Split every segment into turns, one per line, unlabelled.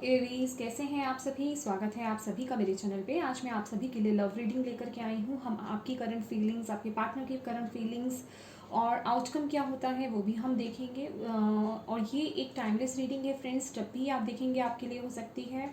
Aries, कैसे हैं आप सभी। स्वागत है आप सभी का मेरे चैनल पे। आज मैं आप सभी के लिए लव रीडिंग लेकर के आई हूँ। हम आपकी करंट फीलिंग्स, आपके पार्टनर की करंट फीलिंग्स और आउटकम क्या होता है वो भी हम देखेंगे। और ये एक टाइमलेस रीडिंग है फ्रेंड्स, जब भी आप देखेंगे आपके लिए हो सकती है।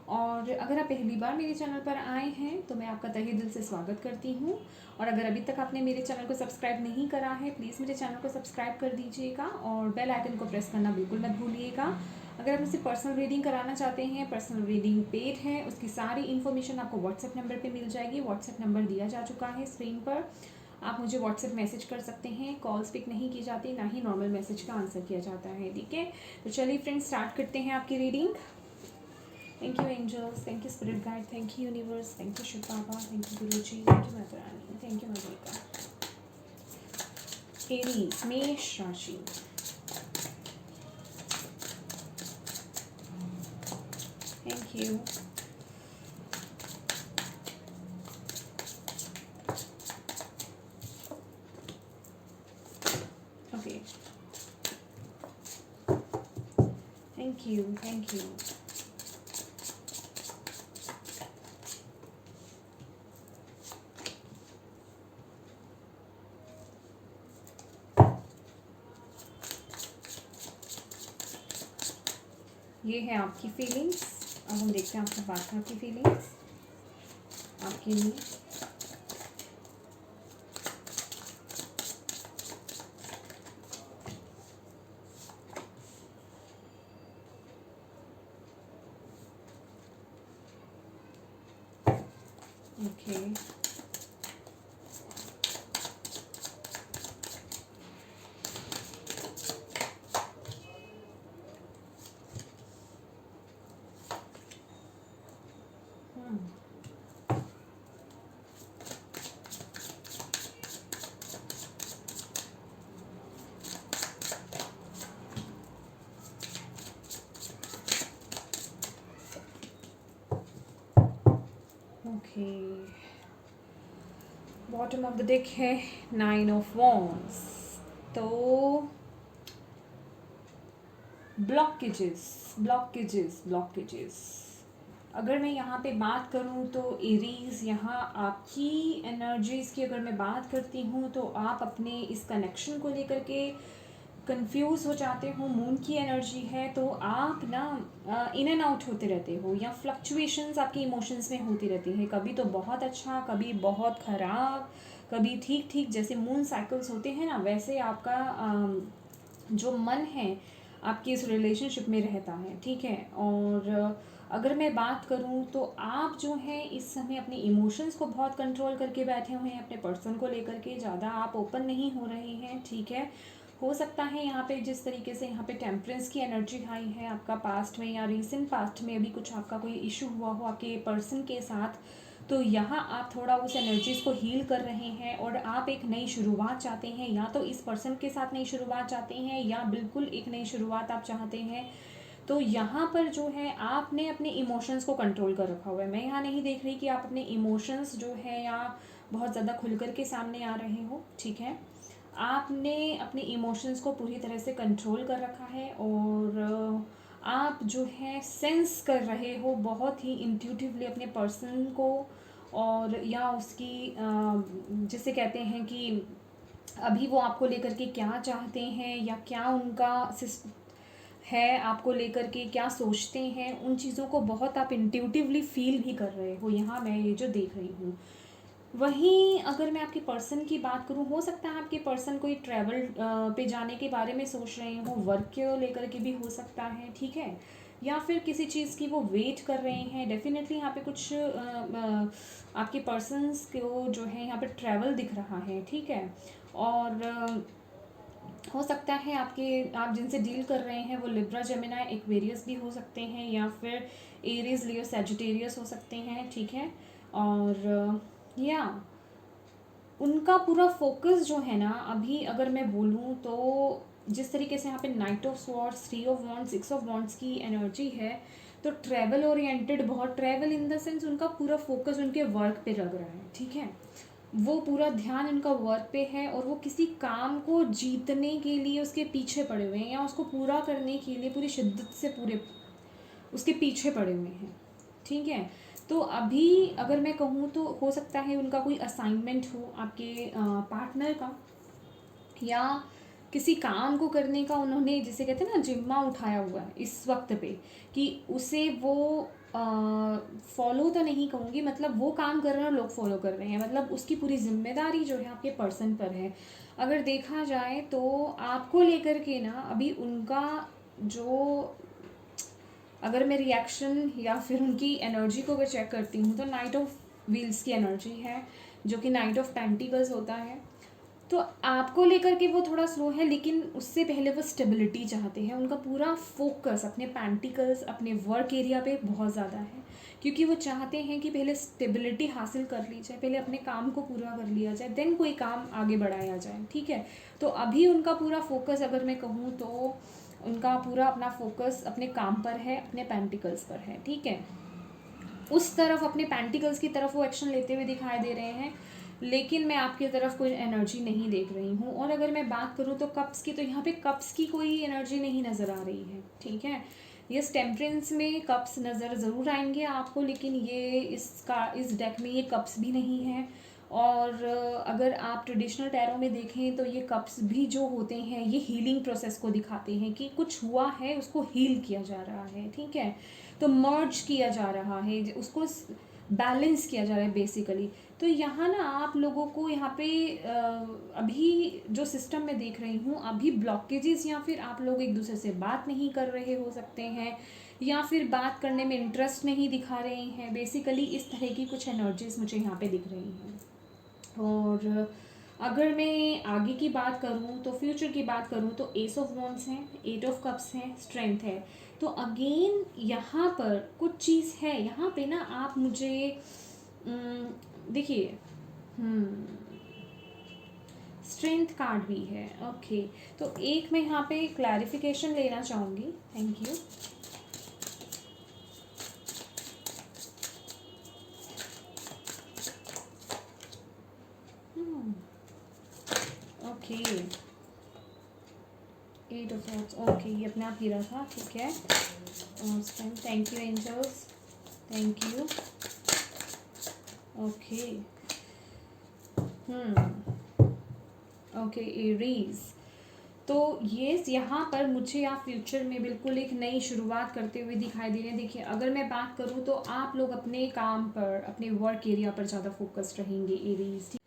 और अगर आप पहली बार मेरे चैनल पर आए हैं तो मैं आपका तहे दिल से स्वागत करती हूँ। और अगर अभी तक आपने मेरे चैनल को सब्सक्राइब नहीं करा है, प्लीज़ मेरे चैनल को सब्सक्राइब कर दीजिएगा और बेल आइकन को प्रेस करना बिल्कुल मत भूलिएगा। अगर आप मुझसे पर्सनल रीडिंग कराना चाहते हैं, पर्सनल रीडिंग पेड है, उसकी सारी इन्फॉर्मेशन आपको व्हाट्सएप नंबर पे मिल जाएगी। व्हाट्सएप नंबर दिया जा चुका है स्क्रीन पर। आप मुझे व्हाट्सएप मैसेज कर सकते हैं। कॉल्स पिक नहीं की जाती, ना ही नॉर्मल मैसेज का आंसर किया जाता है, ठीक है। तो चलिए फ्रेंड्स, स्टार्ट करते हैं आपकी reading. Thank you angels, thank you spirit guide, thank you universe, thank you Shiv Baba, thank you Guru ji, thank you Mata Rani, thank you Mata. Aries, मेष राशि। Thank you. Okay, thank you, thank you. ये है आपकी फीलिंग्स। अब हम देखते हैं आपके पार्टनर की फीलिंग्स आपके लिए। Okay, okay. Bottom of the deck है 9 ऑफ वॉन्ड्स। तो ब्लॉकेजेस, ब्लॉकेजेस, ब्लॉकेजेस। अगर मैं यहाँ पे बात करूँ तो एरीज, यहाँ आपकी एनर्जीज़ की अगर मैं बात करती हूँ तो आप अपने इस कनेक्शन को लेकर के कंफ्यूज हो जाते हो। मून की एनर्जी है तो आप ना इन एंड आउट होते रहते हो, या फ्लक्चुएशंस आपके इमोशंस में होती रहती है। कभी तो बहुत अच्छा, कभी बहुत ख़राब, कभी ठीक ठीक, जैसे मून साइकिल्स होते हैं ना, वैसे आपका जो मन है आपकी इस रिलेशनशिप में रहता है, ठीक है। और अगर मैं बात करूं तो आप जो है इस समय अपने इमोशंस को बहुत कंट्रोल करके बैठे हुए हैं। अपने पर्सन को लेकर के ज़्यादा आप ओपन नहीं हो रहे हैं, ठीक है। हो सकता है यहाँ पे जिस तरीके से यहाँ पे टेम्परेंस की एनर्जी हाई है, आपका पास्ट में या रीसेंट पास्ट में अभी कुछ आपका कोई इशू हुआ हो आपके पर्सन के साथ, तो यहाँ आप थोड़ा उस एनर्जीज़ को हील कर रहे हैं और आप एक नई शुरुआत चाहते हैं। या तो इस पर्सन के साथ नई शुरुआत चाहते हैं या बिल्कुल एक नई शुरुआत आप चाहते हैं। तो यहाँ पर जो है आपने अपने इमोशंस को कंट्रोल कर रखा हुआ है। मैं यहाँ नहीं देख रही कि आप अपने इमोशंस जो है या बहुत ज़्यादा खुल कर के सामने आ रहे हो, ठीक है। आपने अपने इमोशंस को पूरी तरह से कंट्रोल कर रखा है और आप जो है सेंस कर रहे हो बहुत ही इंट्यूटिवली अपने पर्सन को, और या उसकी जिसे कहते हैं कि अभी वो आपको लेकर के क्या चाहते हैं या क्या उनका है, आपको लेकर के क्या सोचते हैं, उन चीज़ों को बहुत आप इंट्यूटिवली फील भी कर रहे हो। यहाँ मैं ये जो देख रही हूँ। वहीं अगर मैं आपके पर्सन की बात करूँ, हो सकता है आपके पर्सन कोई ट्रैवल पे जाने के बारे में सोच रहे हो, वर्क को लेकर के भी हो सकता है, ठीक है। या फिर किसी चीज़ की वो वेट कर रहे हैं। डेफिनेटली यहाँ पे कुछ आपके पर्सन्स को जो है यहाँ पे ट्रैवल दिख रहा है, ठीक है। और हो सकता है आप जिनसे डील कर रहे हैं वो लिब्रा, जेमिनाई, एक्वेरियस भी हो सकते हैं, या फिर एरीज, लियो, सैजिटेरियस हो सकते हैं, ठीक है। और या उनका पूरा फोकस जो है ना, अभी अगर मैं बोलूँ तो जिस तरीके से यहाँ पे night of swords, 3 of wands, 6 of wands की एनर्जी है, तो ट्रैवल ओरिएंटेड, बहुत ट्रैवल इन द सेंस उनका पूरा फोकस उनके वर्क पे लग रहा है, ठीक है। वो पूरा ध्यान उनका वर्क पे है और वो किसी काम को जीतने के लिए उसके पीछे पड़े हुए हैं या उसको पूरा करने के लिए पूरी शिद्दत से पूरे उसके पीछे पड़े हुए हैं, ठीक है। तो अभी अगर मैं कहूँ तो हो सकता है उनका कोई असाइनमेंट हो आपके पार्टनर का, या किसी काम को करने का उन्होंने, जिसे कहते हैं ना, जिम्मा उठाया हुआ है इस वक्त पे, कि उसे वो फॉलो तो नहीं कहूँगी, मतलब वो काम कर रहे हैं और लोग फॉलो कर रहे हैं, मतलब उसकी पूरी जिम्मेदारी जो है आपके पर्सन पर है। अगर देखा जाए तो आपको लेकर के ना अभी उनका जो, अगर मैं रिएक्शन या फिर उनकी एनर्जी को अगर चेक करती हूँ तो नाइट ऑफ व्हील्स की एनर्जी है, जो कि नाइट ऑफ पेंटिकल्स होता है। तो आपको लेकर के वो थोड़ा स्लो है, लेकिन उससे पहले वो स्टेबिलिटी चाहते हैं। उनका पूरा फोकस अपने पेंटिकल्स, अपने वर्क एरिया पे बहुत ज़्यादा है, क्योंकि वो चाहते हैं कि पहले स्टेबिलिटी हासिल कर ली जाए, पहले अपने काम को पूरा कर लिया जाए, देन कोई काम आगे बढ़ाया जाए, ठीक है। तो अभी उनका पूरा फोकस, अगर मैं कहूँ तो उनका पूरा अपना फोकस अपने काम पर है, अपने पेंटिकल्स पर है, ठीक है। उस तरफ अपने पेंटिकल्स की तरफ वो एक्शन लेते हुए दिखाई दे रहे हैं, लेकिन मैं आपकी तरफ कोई एनर्जी नहीं देख रही हूँ। और अगर मैं बात करूँ तो कप्स की, तो यहाँ पे कप्स की कोई एनर्जी नहीं नज़र आ रही है, ठीक है। यस, टेम्परेंस में कप्स नज़र ज़रूर आएंगे आपको, लेकिन ये इस डेक में ये कप्स भी नहीं है। और अगर आप ट्रेडिशनल टैरो में देखें तो ये कप्स भी जो होते हैं ये हीलिंग प्रोसेस को दिखाते हैं, कि कुछ हुआ है, उसको हील किया जा रहा है, ठीक है। तो मर्ज किया जा रहा है, उसको बैलेंस किया जा रहा है बेसिकली। तो यहाँ ना आप लोगों को यहाँ पे अभी जो सिस्टम में देख रही हूँ, अभी ब्लॉकेजेस, या फिर आप लोग एक दूसरे से बात नहीं कर रहे हो सकते हैं, या फिर बात करने में इंटरेस्ट नहीं दिखा रहे हैं, बेसिकली इस तरह की कुछ एनर्जीज मुझे यहाँ पे दिख रही हैं। और अगर मैं आगे की बात करूँ तो फ्यूचर की बात करूँ तो एस ऑफ वॉन्ड्स हैं, एट ऑफ कप्स हैं, स्ट्रेंथ है। तो अगेन यहाँ पर कुछ चीज़ है, यहाँ पे ना आप मुझे देखिए, स्ट्रेंथ कार्ड भी है, ओके। तो एक मैं यहाँ पे क्लैरिफिकेशन लेना चाहूँगी, thank you. Okay, eight of swords, okay, ये अपने आप गिरा था, ठीक है। Thank you angels, thank you, okay. Okay, Aries. तो ये यहाँ पर मुझे आप फ्यूचर में बिल्कुल एक नई शुरुआत करते हुए दिखाई दे रहे हैं। देखिए, अगर मैं बात करूँ तो आप लोग अपने काम पर, अपने वर्क एरिया पर ज़्यादा फोकस्ड रहेंगे एरीज।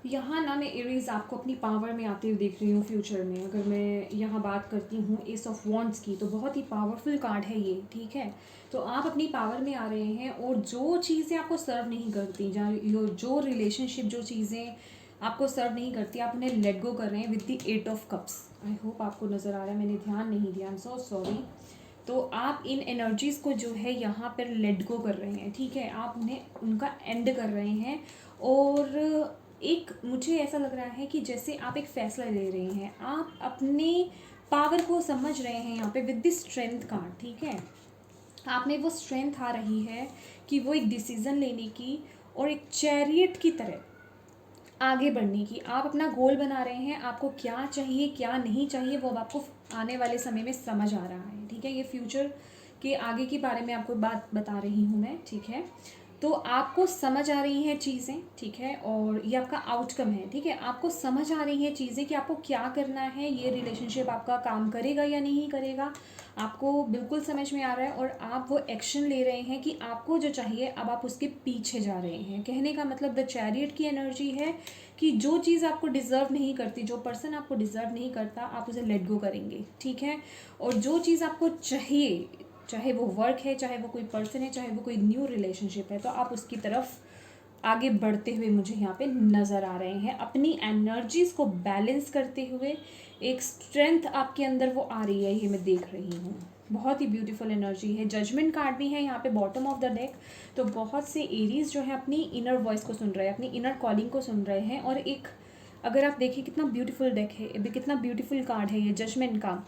यहाँ ना मैं एरीज आपको अपनी पावर में आते हुए देख रही हूँ फ्यूचर में। अगर मैं यहाँ बात करती हूँ एस ऑफ वॉन्ड्स की, तो बहुत ही पावरफुल कार्ड है ये, ठीक है। तो आप अपनी पावर में आ रहे हैं, और जो चीज़ें आपको सर्व नहीं करती, जो रिलेशनशिप, जो चीज़ें आपको सर्व नहीं करती, आप उन्हें लेट गो कर रहे हैं with the eight of cups. I hope आपको नज़र आ रहा है, मैंने ध्यान नहीं दिया, आई एम सो सॉरी। तो आप इन एनर्जीज़ को जो है यहाँ पर लेट गो कर रहे हैं, ठीक है। आप उन्हें, उनका एंड कर रहे हैं। और एक मुझे ऐसा लग रहा है कि जैसे आप एक फ़ैसला ले रहे हैं, आप अपने पावर को समझ रहे हैं यहाँ पे विद द स्ट्रेंथ कार्ड, ठीक है। आप में वो स्ट्रेंथ आ रही है कि वो एक डिसीज़न लेने की, और एक चैरियट की तरह आगे बढ़ने की। आप अपना गोल बना रहे हैं, आपको क्या चाहिए क्या नहीं चाहिए वो अब आपको आने वाले समय में समझ आ रहा है, ठीक है। ये फ्यूचर के आगे के बारे में आपको बात बता रही हूँ मैं, ठीक है। तो आपको समझ आ रही हैं चीज़ें, ठीक है, और ये आपका आउटकम है, ठीक है। आपको समझ आ रही हैं चीज़ें कि आपको क्या करना है, ये रिलेशनशिप आपका काम करेगा या नहीं करेगा, आपको बिल्कुल समझ में आ रहा है। और आप वो एक्शन ले रहे हैं कि आपको जो चाहिए, अब आप उसके पीछे जा रहे हैं। कहने का मतलब द चैरियट की एनर्जी है कि जो चीज़ आपको डिज़र्व नहीं करती, जो पर्सन आपको डिज़र्व नहीं करता, आप उसे लेट गो करेंगे, ठीक है। और जो चीज़ आपको चाहिए, चाहे वो वर्क है, चाहे वो कोई पर्सन है, चाहे वो कोई न्यू रिलेशनशिप है, तो आप उसकी तरफ आगे बढ़ते हुए मुझे यहाँ पे नज़र आ रहे हैं, अपनी एनर्जीज़ को बैलेंस करते हुए। एक स्ट्रेंथ आपके अंदर वो आ रही है, ये मैं देख रही हूँ। बहुत ही ब्यूटीफुल एनर्जी है। जजमेंट कार्ड भी है यहाँ पे बॉटम ऑफ द डेक। तो बहुत से एरीज जो है अपनी इनर वॉइस को सुन रहे हैं, अपनी इनर कॉलिंग को सुन रहे हैं। और एक, अगर आप देखिए कितना ब्यूटीफुल डेक है, कितना ब्यूटीफुल कार्ड है ये जजमेंट का।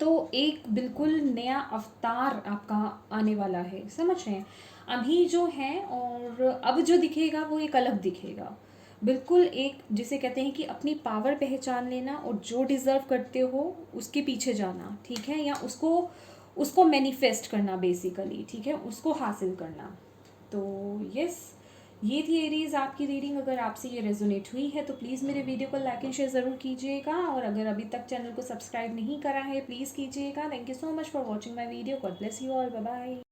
तो एक बिल्कुल नया अवतार आपका आने वाला है, समझ रहे हैं। अभी जो है और अब जो दिखेगा वो एक अलग दिखेगा, बिल्कुल एक, जिसे कहते हैं कि अपनी पावर पहचान लेना और जो डिज़र्व करते हो उसके पीछे जाना, ठीक है। या उसको उसको मैनिफेस्ट करना बेसिकली, ठीक है, उसको हासिल करना। तो यस, ये थी एरीज आपकी रीडिंग। अगर आपसे ये रेजोनेट हुई है तो प्लीज़ मेरे वीडियो को लाइक एंड शेयर ज़रूर कीजिएगा, और अगर अभी तक चैनल को सब्सक्राइब नहीं करा है प्लीज़ कीजिएगा। Thank you so much for watching my video. God bless you all. Bye bye.